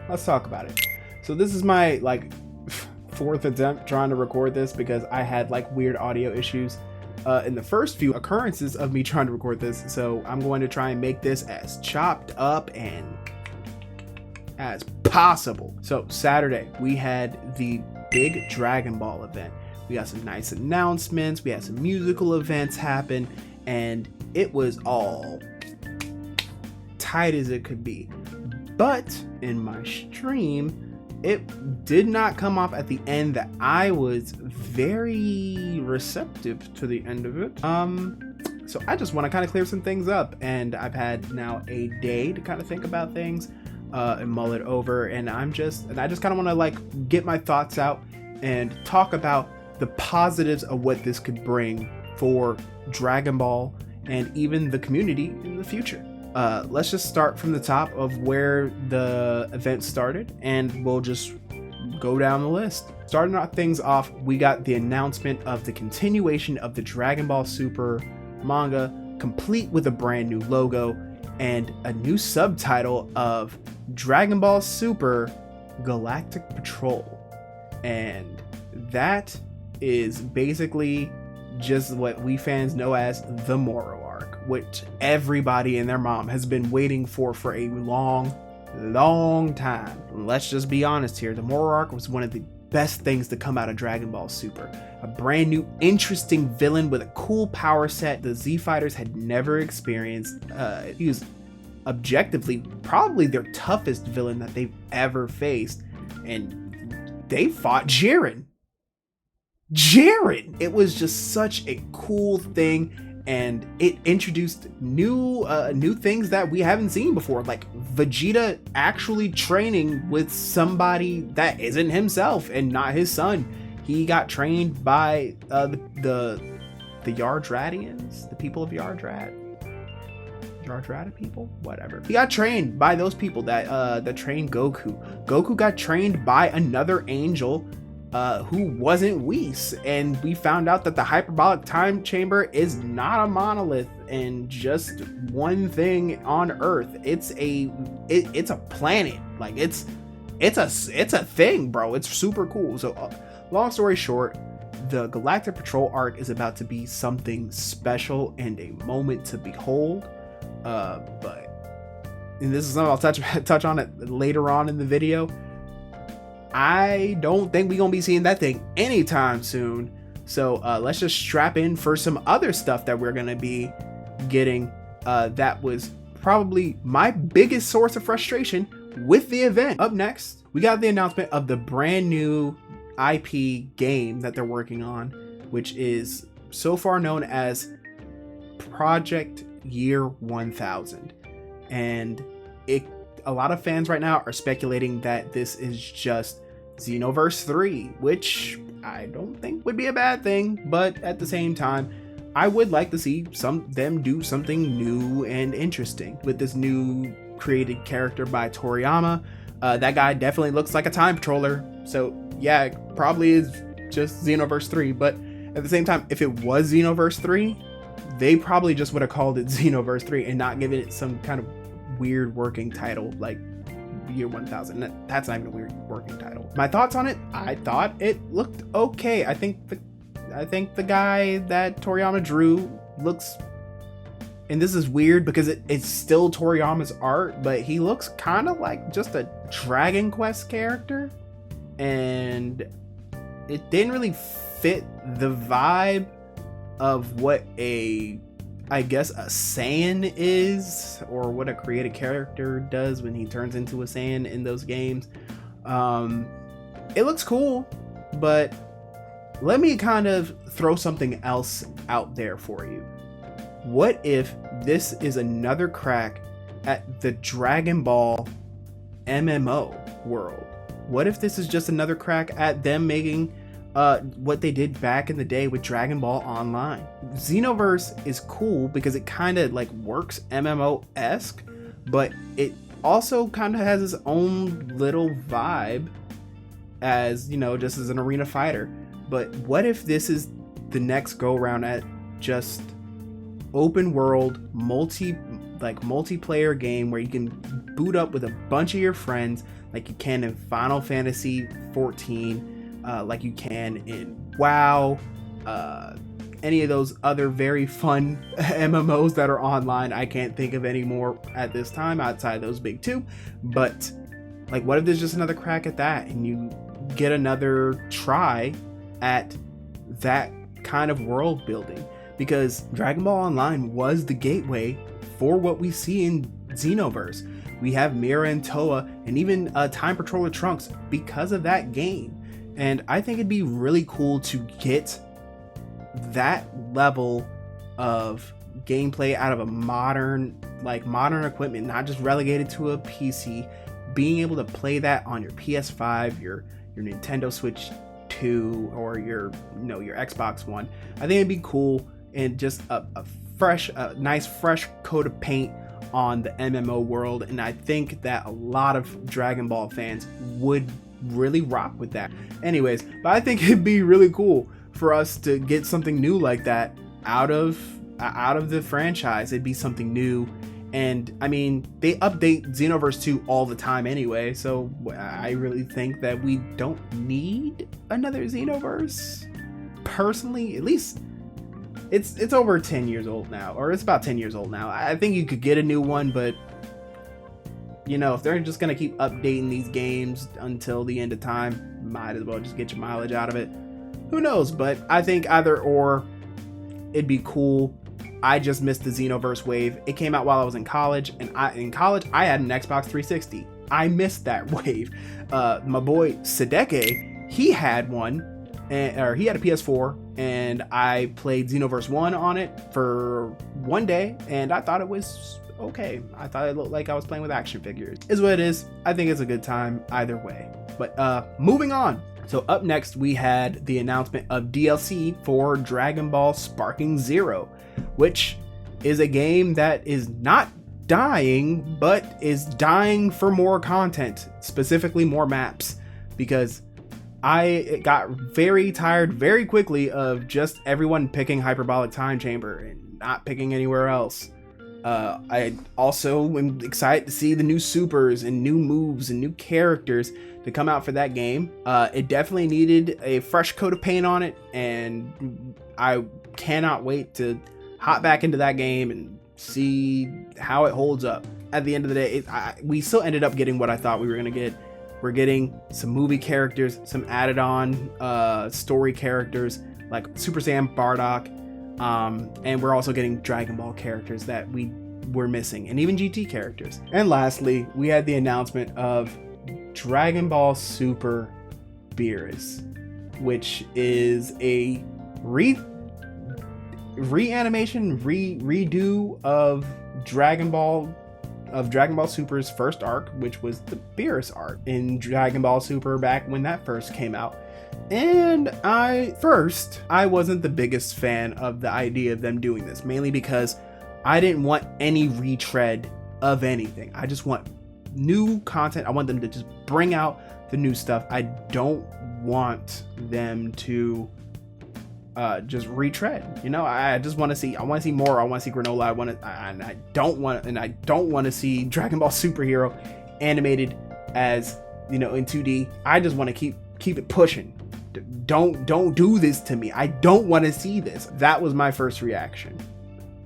let's talk about it. So this is my like fourth attempt trying to record this because I had like weird audio issues in the first few occurrences of me trying to record this. So I'm going to try and make this as chopped up and as possible. So Saturday we had the big Dragon Ball event. We got some nice announcements, we had some musical events happen, and it was all tight as it could be. But in my stream, it did not come off at the end that I was very receptive to the end of it. So I just want to kind of clear some things up, and I've had now a day to kind of think about things and mull it over, and I just kind of want to like get my thoughts out and talk about the positives of what this could bring for Dragon Ball and even the community in the future. Let's just start from the top of where the event started, and we'll just go down the list. Starting things off, we got the announcement of the continuation of the Dragon Ball Super manga, complete with a brand new logo and a new subtitle of Dragon Ball Super Galactic Patrol. And that is basically just what we fans know as the Moro arc, which everybody and their mom has been waiting for a long time. Let's just be honest here. The Moro arc was one of the best things to come out of Dragon Ball Super. A brand new, interesting villain with a cool power set the Z Fighters had never experienced. He was objectively probably their toughest villain that they've ever faced, and they fought Jiren. It was just such a cool thing, and it introduced new things that we haven't seen before, like Vegeta actually training with somebody that isn't himself and not his son. He got trained by the Yardradians, the people of Yardrad people, whatever. He got trained by those people that trained Goku. Goku got trained by another angel who wasn't Whis, and we found out that the hyperbolic time chamber is not a monolith and just one thing on Earth. It's a planet. Like it's a thing, bro. It's super cool. So long story short, the Galactic Patrol arc is about to be something special and a moment to behold. And this is something I'll touch on it later on in the video. I don't think we're gonna be seeing that thing anytime soon. So let's just strap in for some other stuff that we're gonna be getting. That was probably my biggest source of frustration with the event. Up next, we got the announcement of the brand new IP game that they're working on, which is so far known as Project Year 1000. And a lot of fans right now are speculating that this is just Xenoverse 3, which I don't think would be a bad thing, but at the same time, I would like to see them do something new and interesting with this new created character by Toriyama. That guy definitely looks like a time patroller, so yeah, it probably is just Xenoverse 3, but at the same time, if it was Xenoverse 3, they probably just would have called it Xenoverse 3 and not given it some kind of weird working title like Year 1000. That's not even a weird working title. My thoughts on it: I thought it looked okay. I think the guy that Toriyama drew looks, and this is weird because it's still Toriyama's art, but he looks kind of like just a Dragon Quest character, and it didn't really fit the vibe of what I guess a Saiyan is, or what a created character does when he turns into a Saiyan in those games. It looks cool, but let me kind of throw something else out there for you. What if this is another crack at the Dragon Ball MMO world? What if this is just another crack at them making what they did back in the day with Dragon Ball Online? Xenoverse is cool because it kind of like works MMO-esque, but it also kind of has its own little vibe as, you know, just as an arena fighter. But what if this is the next go around at just open world like multiplayer game where you can boot up with a bunch of your friends like you can in Final Fantasy 14, like you can in WoW, any of those other very fun MMOs that are online. I can't think of any more at this time outside those big two, but like, what if there's just another crack at that and you get another try at that kind of world building? Because Dragon Ball Online was the gateway for what we see in Xenoverse. We have Mira and Toa and even Time Patroller Trunks because of that game. And I think it'd be really cool to get that level of gameplay out of a modern equipment, not just relegated to a PC. Being able to play that on your PS5, your Nintendo Switch 2, or your Xbox One, I think it'd be cool. And just a nice fresh coat of paint on the MMO world. And I think that a lot of Dragon Ball fans would really rock with that. Anyways, but I think it'd be really cool for us to get something new like that out of the franchise. It'd be something new. And I mean, they update Xenoverse 2 all the time anyway, so I really think that we don't need another Xenoverse. Personally, at least it's over 10 years old now, or it's about 10 years old now. I think you could get a new one, but if they're just gonna keep updating these games until the end of time, might as well just get your mileage out of it. Who knows? But I think either or, it'd be cool. I just missed the Xenoverse wave. It came out while I was in college, and I had an Xbox 360. I missed that wave. My boy Sadeke, he had one, or he had a PS4, and I played Xenoverse 1 on it for one day, and I thought it was okay. I thought it looked like I was playing with action figures. Is what it is. I think it's a good time either way. But moving on. So up next, we had the announcement of DLC for Dragon Ball Sparking Zero, which is a game that is not dying, but is dying for more content, specifically more maps, because I got very tired very quickly of just everyone picking Hyperbolic Time Chamber and not picking anywhere else. I also am excited to see the new supers and new moves and new characters to come out for that game. It definitely needed a fresh coat of paint on it, and I cannot wait to hop back into that game and see how it holds up. At the end of the day, we still ended up getting what I thought we were going to get. We're getting some movie characters, some added on story characters like Super Saiyan Bardock, and we're also getting Dragon Ball characters that we were missing, and even GT characters. And lastly, we had the announcement of Dragon Ball Super Beerus, which is a redo of Dragon Ball Super's first arc, which was the Beerus arc in Dragon Ball Super back when that first came out. And I wasn't the biggest fan of the idea of them doing this, mainly because I didn't want any retread of anything. I just want new content. I want them to just bring out the new stuff. I don't want them to just retread. I just want to see. I want to see more. I want to see granola. I don't want to see Dragon Ball Superhero animated as in 2D. I just want to keep it pushing. Don't do this to me. I don't want to see this. That was my first reaction.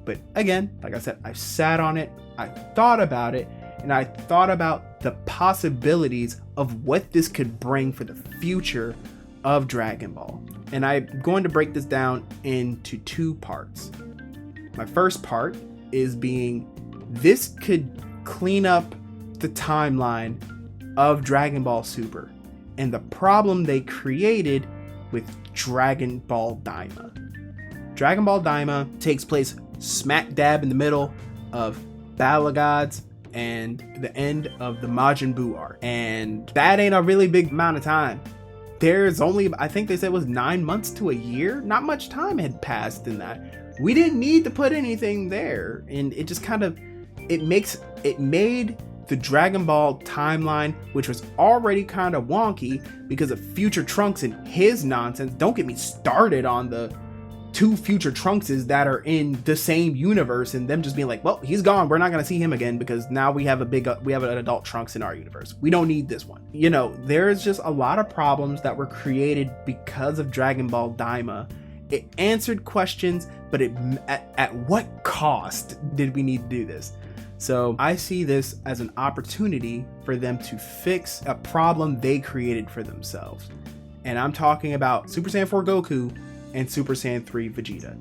But again, like I said, I sat on it. I thought about it, and I thought about the possibilities of what this could bring for the future of Dragon Ball. And I'm going to break this down into two parts. My first part is this could clean up the timeline of Dragon Ball Super and the problem they created with Dragon Ball Daima. Dragon Ball Daima takes place smack dab in the middle of Battle of Gods and the end of the Majin Buu arc. And that ain't a really big amount of time. There's only, I think they said it was 9 months to a year. Not much time had passed in that. We didn't need to put anything there. And it just it made the Dragon Ball timeline, which was already kind of wonky because of Future Trunks and his nonsense. Don't get me started on the two future Trunkses that are in the same universe, and them just being like, well, he's gone, we're not going to see him again because now we have an adult Trunks in our universe. We don't need this one. You know, there's just a lot of problems that were created because of Dragon Ball Daima. It answered questions, but at what cost did we need to do this? So I see this as an opportunity for them to fix a problem they created for themselves. And I'm talking about Super Saiyan 4 Goku and Super Saiyan 3 Vegeta.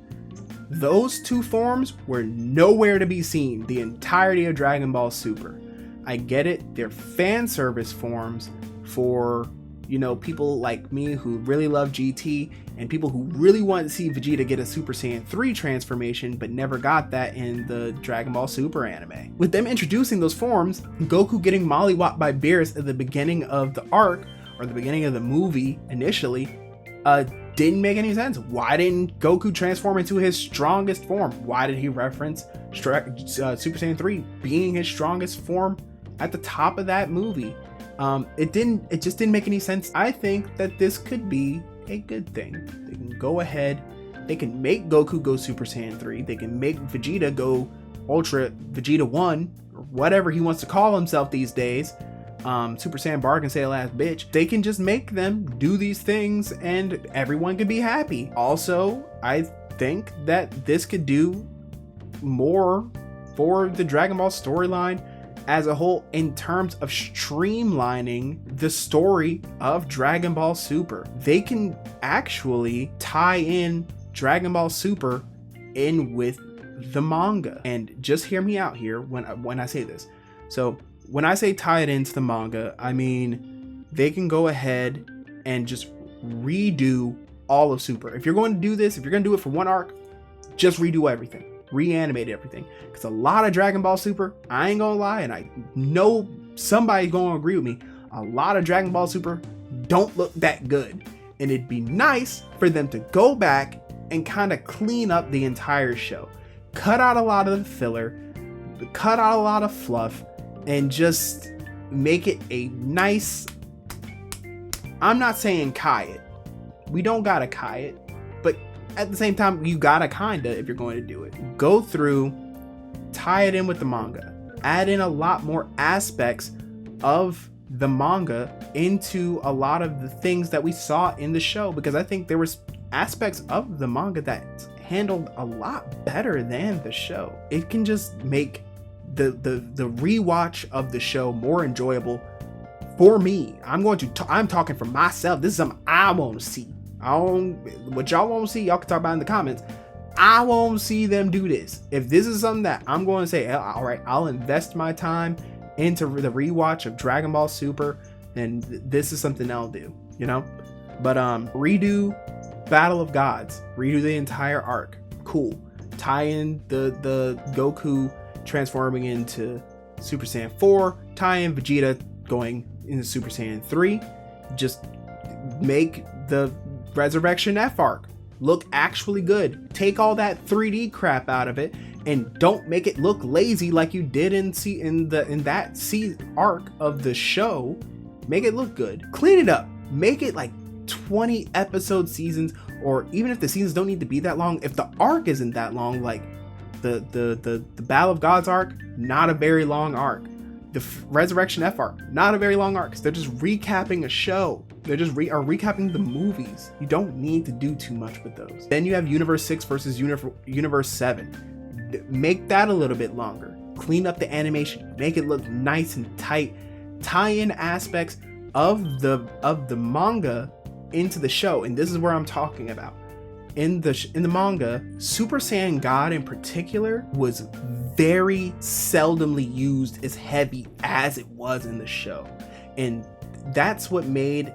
Those two forms were nowhere to be seen the entirety of Dragon Ball Super. I get it, they're fan service forms for, you know, people like me who really love GT and people who really want to see Vegeta get a Super Saiyan 3 transformation but never got that in the Dragon Ball Super anime. With them introducing those forms, Goku getting mollywopped by Beerus at the beginning of the arc, or the beginning of the movie initially, didn't make any sense. Why didn't Goku transform into his strongest form? Why did he reference Super Saiyan 3 being his strongest form at the top of that movie? It just didn't make any sense. I think that this could be a good thing. They can go ahead, they can make Goku go Super Saiyan 3, they can make Vegeta go Ultra Vegeta 1, or whatever he wants to call himself these days. Super Saiyan Bargain Sale ass bitch. They can just make them do these things and everyone can be happy. Also, I think that this could do more for the Dragon Ball storyline as a whole in terms of streamlining the story of Dragon Ball Super. They can actually tie in Dragon Ball Super in with the manga. And just hear me out here when I say this. So when I say tie it into the manga, I mean they can go ahead and just redo all of Super. If you're going to do this, if you're going to do it for one arc, just redo everything. Reanimate everything. Because a lot of Dragon Ball Super, I ain't gonna lie, and I know somebody's gonna agree with me, a lot of Dragon Ball Super don't look that good. And it'd be nice for them to go back and kind of clean up the entire show. Cut out a lot of the filler, cut out a lot of fluff, and just make it a nice... I'm not saying Kai it. We don't gotta Kai it. But at the same time, you gotta kinda if you're going to do it. Go through, tie it in with the manga. Add in a lot more aspects of the manga into a lot of the things that we saw in the show. Because I think there was aspects of the manga that handled a lot better than the show. It can just make the rewatch of the show more enjoyable for me. I'm talking for myself. This is something I want to see. What y'all want to see, y'all can talk about in the comments. I won't see them do this. If this is something that I'm going to say, all right, I'll invest my time into the rewatch of Dragon Ball Super, and this is something I'll do, you know? But redo Battle of Gods, redo the entire arc, cool. Tie in the Goku transforming into Super Saiyan 4, tie in Vegeta going into Super Saiyan 3, just make the Resurrection F arc look actually good. Take all that 3D crap out of it and don't make it look lazy like you did in that C arc of the show. Make it look good. Clean it up. Make it like 20 episode seasons, or even if the seasons don't need to be that long, if the arc isn't that long, like the Battle of Gods arc, not a very long arc. The Resurrection F arc, not a very long arc, because they're just recapping a show. They're just recapping the movies. You don't need to do too much with those. Then you have Universe 6 versus Universe 7. Make that a little bit longer. Clean up the animation. Make it look nice and tight. Tie in aspects of the manga into the show. And this is where I'm talking about. In the manga, Super Saiyan God in particular was very seldomly used as heavy as it was in the show. And that's what made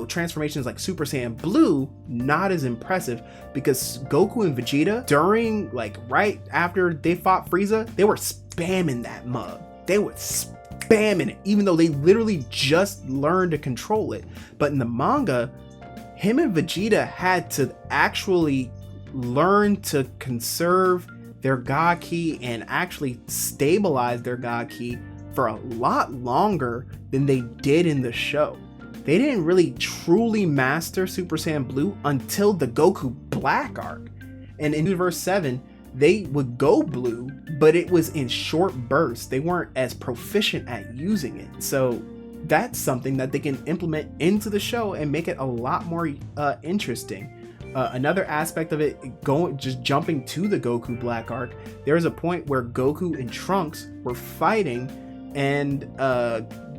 transformations like Super Saiyan Blue not as impressive, because Goku and Vegeta, during, like, right after they fought Frieza, they were spamming that mug. They were spamming it, even though they literally just learned to control it. But in the manga, him and Vegeta had to actually learn to conserve their God Ki and actually stabilize their God Ki for a lot longer than they did in the show. they didn't really truly master Super Saiyan Blue until the Goku Black arc. And in Universe 7, they would go blue, but it was in short bursts. They weren't as proficient at using it. So that's something that they can implement into the show and make it a lot more interesting. Another aspect of it, just jumping to the Goku Black arc, there's a point where Goku and Trunks were fighting, and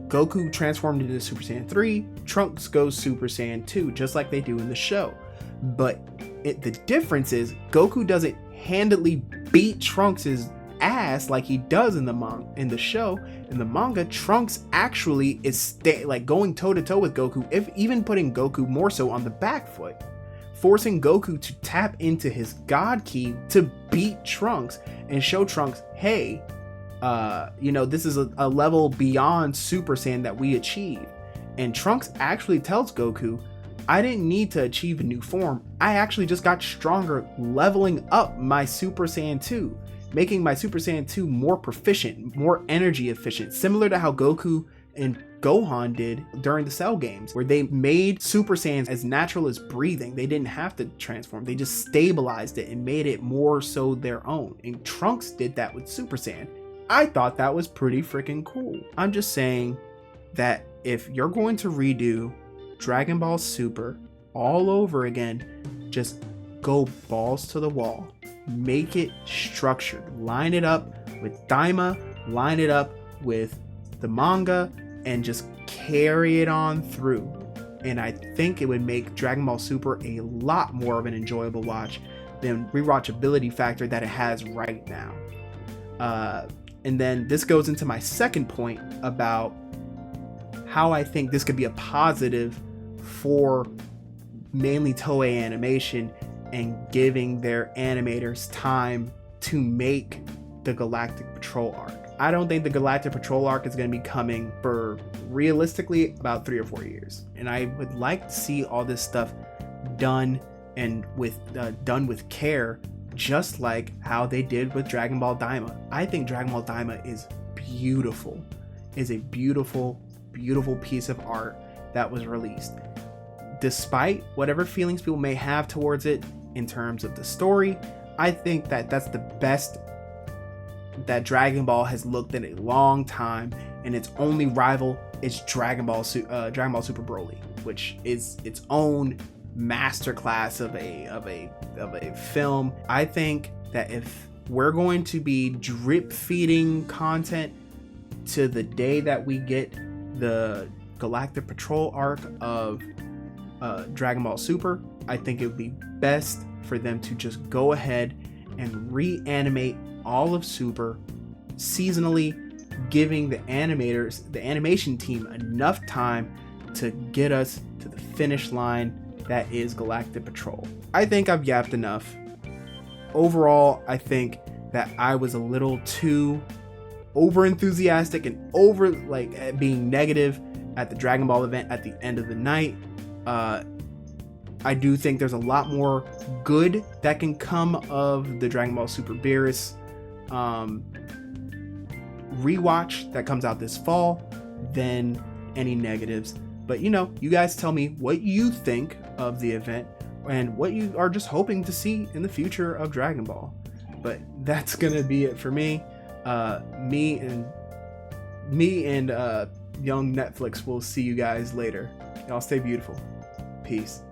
Goku transformed into Super Saiyan 3, Trunks goes Super Saiyan 2, just like they do in the show. But the difference is Goku doesn't handedly beat Trunks' ass like he does in the show. In the manga, Trunks actually is going toe to toe with Goku, if even putting Goku more so on the back foot, forcing Goku to tap into his God Ki to beat Trunks and show Trunks, hey, this is a level beyond Super Saiyan that we achieved. And Trunks actually tells Goku, I didn't need to achieve a new form. I actually just got stronger, leveling up my Super Saiyan 2, making my Super Saiyan 2 more proficient, more energy efficient, similar to how Goku and Gohan did during the Cell games, where they made Super Saiyans as natural as breathing. They didn't have to transform. They just stabilized it and made it more so their own. And Trunks did that with Super Saiyan. I thought that was pretty freaking cool. I'm just saying that if you're going to redo Dragon Ball Super all over again, just go balls to the wall. Make it structured. Line it up with Daima, line it up with the manga, and just carry it on through. And I think it would make Dragon Ball Super a lot more of an enjoyable watch than rewatchability factor that it has right now. And then this goes into my second point about how I think this could be a positive for mainly Toei Animation and giving their animators time to make the Galactic Patrol arc. I don't think the Galactic Patrol arc is going to be coming for realistically about 3 or 4 years. And I would like to see all this stuff done with care, just like how they did with Dragon Ball Daima. I think Dragon Ball Daima is beautiful. Is a beautiful, beautiful piece of art that was released. Despite whatever feelings people may have towards it in terms of the story, I think that that's the best that Dragon Ball has looked in a long time, and its only rival is Dragon Ball Super Broly, which is its own masterclass of a film. I think that if we're going to be drip feeding content to the day that we get the Galactic Patrol arc of Dragon Ball Super, I think it would be best for them to just go ahead and reanimate all of Super seasonally, giving the animation team enough time to get us to the finish line that is Galactic Patrol. I think I've yapped enough. Overall, I think that I was a little too over enthusiastic and being negative at the Dragon Ball event at the end of the night. I do think there's a lot more good that can come of the Dragon Ball Super Beerus rewatch that comes out this fall than any negatives. But you guys tell me what you think of the event and what you are just hoping to see in the future of Dragon Ball. But that's gonna be it for me. Me and young Netflix will see you guys later. Y'all stay beautiful. Peace.